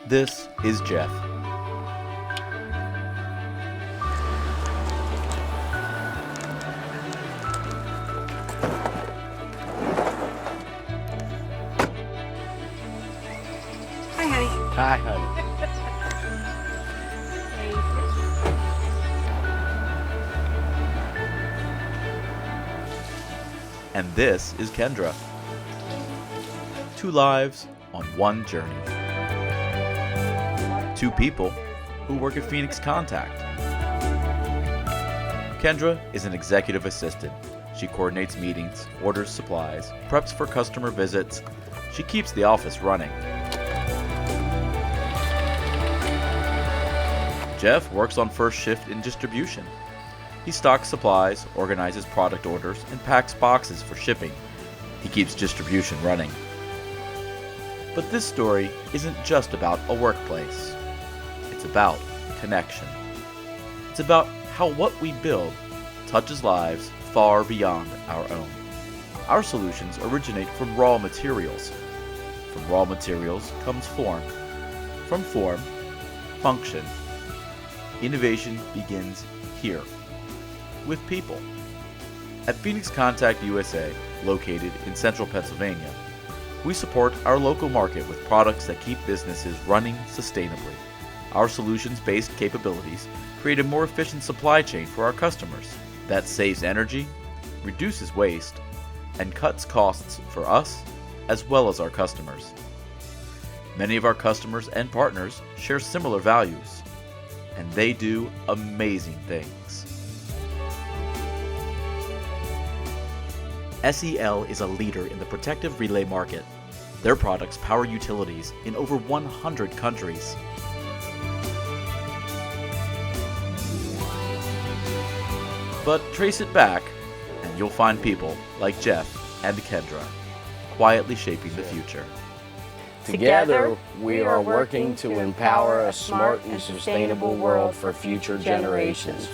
This is Jeff. Hi, honey. Hi, honey. And this is Kendra. Two lives on one journey. Two people who work at Phoenix Contact. Kendra is an executive assistant. She coordinates meetings, orders supplies, preps for customer visits. She keeps the office running. Jeff works on first shift in distribution. He stocks supplies, organizes product orders, and packs boxes for shipping. He keeps distribution running. But this story isn't just about a workplace. It's about connection. It's about how what we build touches lives far beyond our own. Our solutions originate from raw materials. From raw materials comes form. From form, function. Innovation begins here, with people. At Phoenix Contact USA, located in central Pennsylvania, we support our local market with products that keep businesses running sustainably. Our solutions-based capabilities create a more efficient supply chain for our customers that saves energy, reduces waste, and cuts costs for us as well as our customers. Many of our customers and partners share similar values, and they do amazing things. SEL is a leader in the protective relay market. Their products power utilities in over 100 countries. But trace it back, and you'll find people like Jeff and Kendra quietly shaping the future. Together, we are working to empower a smart and sustainable world for future generations.